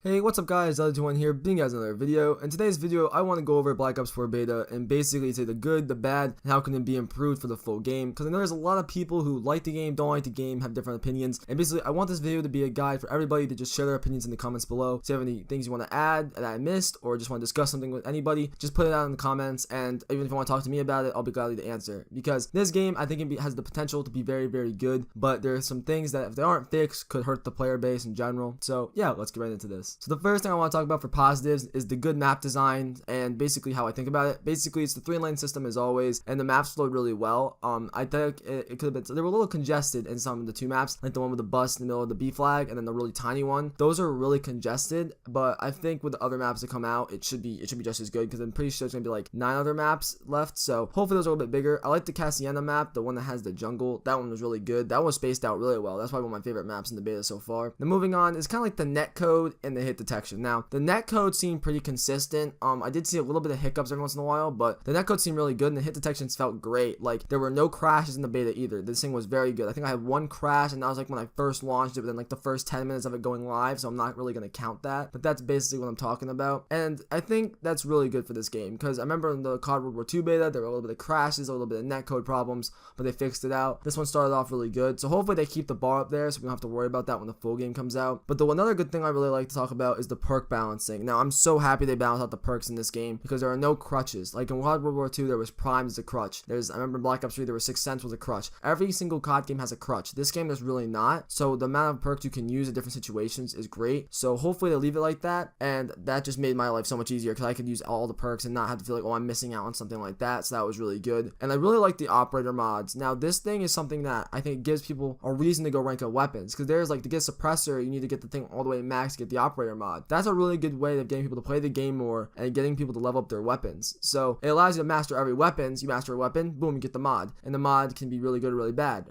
Hey, what's up guys, Other21 here, bringing you guys another video. In today's video, I want to go over Black Ops 4 beta and basically say the good, the bad, and how can it be improved for the full game. Because I know there's a lot of people who like the game, don't like the game, have different opinions. And basically, I want this video to be a guide for everybody to just share their opinions in the comments below. So if you have any things you want to add that I missed, or just want to discuss something with anybody, just put it out in the comments. And even if you want to talk to me about it, I'll be glad to answer. Because this game, I think it has the potential to be very, very good. But there are some things that, if they aren't fixed, could hurt the player base in general. So yeah, let's get right into this. So the first thing I want to talk about for positives is the good map design and basically how I think about it. Basically, it's the 3-lane system as always, and the maps flowed really well. I think it could have been, they were a little congested in some of the two maps, like the one with the bus in the middle of the B flag and then the really tiny one. Those are really congested, but I think with the other maps that come out, it should be just as good, because I'm pretty sure there's gonna be like 9 other maps left, so hopefully those are a little bit bigger. I like the Casiana map, the one that has the jungle. That one was really good. That one was spaced out really well. That's probably one of my favorite maps in the beta so far. Then moving on is kind of like the netcode and the hit detection. Now the netcode seemed pretty consistent. I did see a little bit of hiccups every once in a while, but the netcode seemed really good and the hit detections felt great. Like, there were no crashes in the beta either. This thing was very good. I think I had one crash, and that was like when I first launched it within like the first 10 minutes of it going live, so I'm not really going to count that, but that's basically what I'm talking about. And I think that's really good for this game, because I remember in the COD World War II beta, there were a little bit of crashes, a little bit of netcode problems, but they fixed it out. This one started off really good, so hopefully they keep the bar up there so we don't have to worry about that when the full game comes out. But another good thing I really like to talk about is the perk balancing. Now, I'm so happy they balanced out the perks in this game, because there are no crutches. Like in COD World War II, there was Prime as a crutch. I remember in Black Ops 3, there was 6th Sense was a crutch. Every single COD game has a crutch. This game is really not. So the amount of perks you can use in different situations is great. So hopefully they leave it like that, and that just made my life so much easier, because I could use all the perks and not have to feel like, oh, I'm missing out on something like that. So that was really good. And I really like the operator mods. Now this thing is something that I think gives people a reason to go rank up weapons, because there's like, to get suppressor, you need to get the thing all the way max to get the operator mod. That's a really good way of getting people to play the game more and getting people to level up their weapons. So it allows you to master every weapons. You master a weapon, boom, you get the mod, and the mod can be really good or really bad.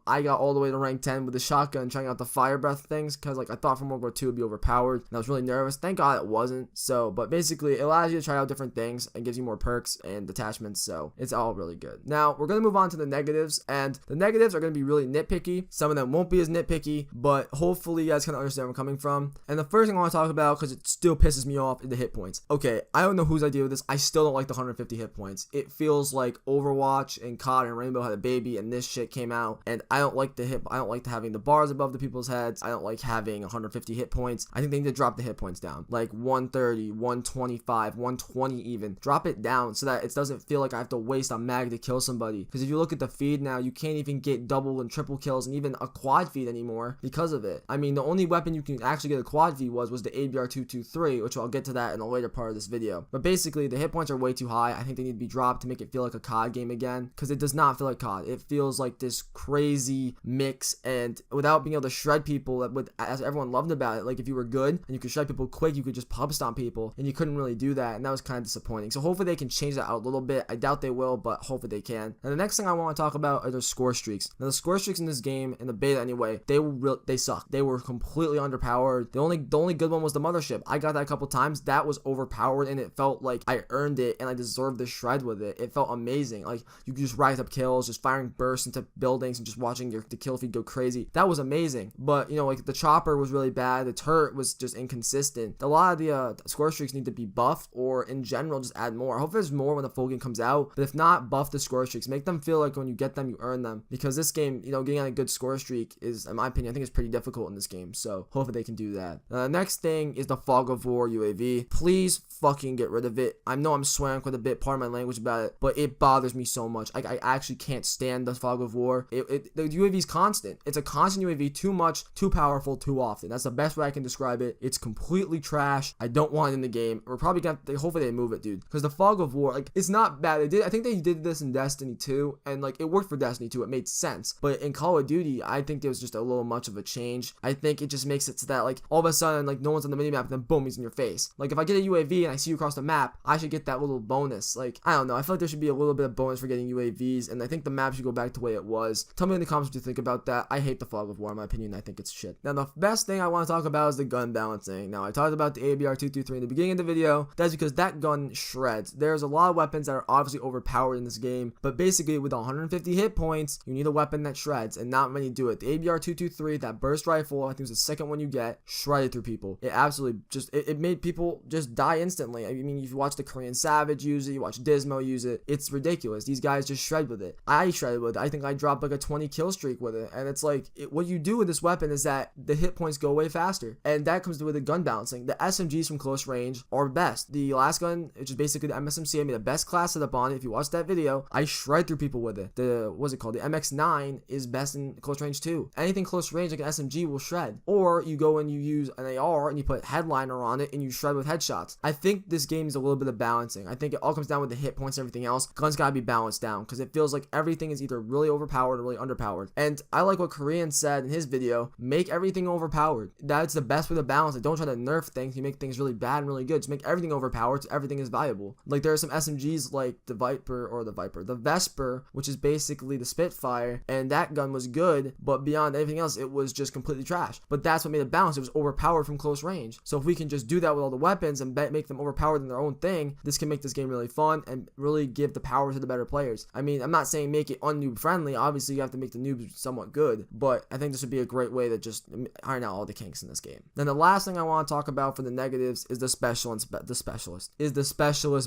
I got all the way to rank 10 with the shotgun, trying out the fire breath things, because like I thought from World War II would be overpowered, and I was really nervous. Thank God it wasn't. So, but basically it allows you to try out different things and gives you more perks and attachments, so it's all really good. Now we're gonna move on to the negatives, and the negatives are gonna be really nitpicky. Some of them won't be as nitpicky, but hopefully you guys can understand where I'm coming from. And the first thing I want to talk about, because it still pisses me off, is the hit points. Okay, I don't know whose idea with this. I still don't like the 150 hit points. It feels like Overwatch and COD and Rainbow had a baby, and this shit came out, and I don't like I don't like having the bars above the people's heads. I don't like having 150 hit points. I think they need to drop the hit points down, like 130, 125, 120 even. Drop it down so that it doesn't feel like I have to waste a mag to kill somebody. Because if you look at the feed now, you can't even get double and triple kills and even a quad feed anymore because of it. I mean, the only weapon you can actually get a quad feed was the ABR223, which I'll get to that in a later part of this video. But basically, the hit points are way too high. I think they need to be dropped to make it feel like a COD game again, because it does not feel like COD. It feels like this crazy mix, and without being able to shred people, as everyone loved about it, like if you were good and you could shred people quick, you could just pub stomp people, and you couldn't really do that, and that was kind of disappointing. So hopefully they can change that out a little bit. I doubt they will, but hopefully they can. And the next thing I want to talk about are the score streaks. Now the score streaks in this game, in the beta anyway, they suck. They were completely underpowered. The only good one was the Mothership. I got that a couple times. That was overpowered, and it felt like I earned it and I deserved the shred with it. It felt amazing. Like, you could just rise up kills, just firing bursts into buildings and just watching the kill feed go crazy. That was amazing. But you know, like the chopper was really bad. The turret was just inconsistent. A lot of the score streaks need to be buffed, or in general just add more. I hope there's more when the full game comes out, but if not, buff the score streaks. Make them feel like when you get them, you earn them, because this game, you know, getting on a good score streak is, in my opinion, I think it's pretty difficult in this game. So hopefully they can do that. The next thing is the Fog of War UAV. Please fucking get rid of it. I know I'm swearing quite a bit, part of my language about it, but it bothers me so much. I actually can't stand the Fog of War. The UAV is constant. It's a constant UAV, too much, too powerful, too often. That's the best way I can describe it. It's completely trash. I don't want it in the game. We're probably gonna hopefully they move it, dude, because the Fog of War, like, it's not bad. I think they did this in Destiny 2, and like, it worked for Destiny 2. It made sense. But in Call of Duty, I think there was just a little much of a change. I think it just makes it so that, like, all of a sudden, like, no one's on the minimap, and then boom, he's in your face. Like, if I get a UAV and I see you across the map, I should get that little bonus. Like, I don't know. I feel like there should be a little bit of bonus for getting UAVs, and I think the map should go back to the way it was. Tell me in the comments what you think about that. I hate the Fog of War, in my opinion. I think it's shit. Now, the best thing I want to talk about is the gun balancing. Now, I talked about the ABR223 in the beginning of the video. That's because that gun shreds. There's a lot of weapons that are obviously overpowered in this game, but basically with 150 hit points, you need a weapon that shreds, and not many do it. The ABR223, that burst rifle, I think it was the second one you get, shredded through people. people. It absolutely just, it made people just die instantly. I mean, if you watch the Korean Savage use it, you watch Dismo use it, it's ridiculous. These guys just shred with it. I shredded with it. I think I dropped like a 20 kill streak with it. And it's like, what you do with this weapon is that the hit points go way faster. And that comes with the gun balancing. The SMGs from close range are best. The last gun, which is basically the MSMC, I made the best class setup on it. If you watch that video, I shred through people with it. What's it called? The MX9 is best in close range too. Anything close range like an SMG will shred. Or you go and you use an AR and you put headliner on it and you shred with headshots. I think this game is a little bit of balancing. I think it all comes down with the hit points and everything else. Guns gotta be balanced down because it feels like everything is either really overpowered or really underpowered. And I like what Korean said in his video, make everything overpowered. That's the best way to balance it. Don't try to nerf things. You make things really bad and really good. Just make everything overpowered so everything is valuable. Like there are some SMGs like the Vesper, which is basically the Spitfire, and that gun was good, but beyond everything else, it was just completely trash. But that's what made it balance. It was overpowered from close range. So if we can just do that with all the weapons and make them overpowered in their own thing, this can make this game really fun and really give the power to the better players. I mean, I'm not saying make it un-noob friendly. Obviously, you have to make the noobs somewhat good, but I think this would be a great way to just iron out all the kinks in this game. Then the last thing I want to talk about for the negatives is the specialist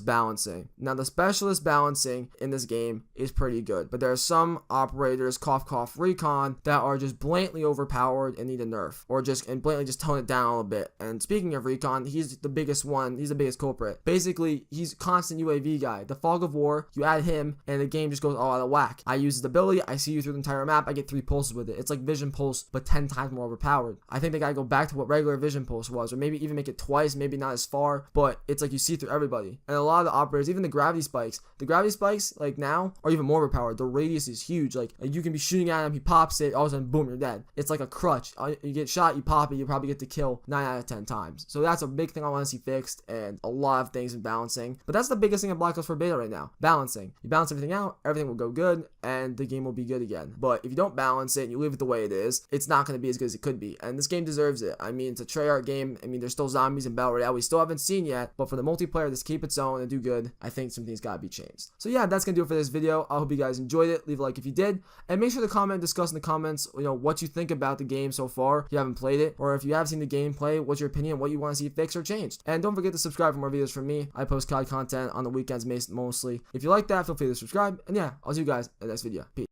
balancing. Now, the specialist balancing in this game is pretty good, but there are some operators, cough cough recon, that are just blatantly overpowered and need a nerf, or blatantly just tone it down a little bit. And speaking of recon, he's the biggest one. He's the biggest culprit. Basically, he's constant UAV guy. The Fog of War, you add him, and the game just goes all out of whack. I use his ability. I see you through the entire map. I get 3 pulses with it. It's like Vision Pulse, but 10 times more overpowered. I think they gotta go back to what regular Vision Pulse was, or maybe even make it twice, maybe not as far, but it's like you see through everybody. And a lot of the operators, even the gravity spikes, like now, are even more overpowered. The radius is huge. Like you can be shooting at him, he pops it, all of a sudden, boom, you're dead. It's like a crutch. You get shot, you pop it, you probably get to kill 9 out of 10 times. So that's a big thing I want to see fixed, and a lot of things in balancing. But that's the biggest thing in Black Ops 4 Beta right now. Balancing. You balance everything out, everything will go good, and the game will be good again. But if you don't balance it and you leave it the way it is, it's not going to be as good as it could be. And this game deserves it. I mean, it's a Treyarch game. I mean, there's still zombies in Battle Royale we still haven't seen yet, but for the multiplayer, just keep its own and do good. I think some things gotta be changed. So yeah, that's gonna do it for this video. I hope you guys enjoyed it. Leave a like if you did, and make sure to comment, discuss in the comments, what you think about the game so far. If you haven't played it, or if you have seen the gameplay, what's your opinion, what you want to see fixed or changed. And don't forget to subscribe for more videos from me. I post COD content on the weekends mostly. If you like that, feel free to subscribe. And yeah, I'll see you guys in the next video. Peace.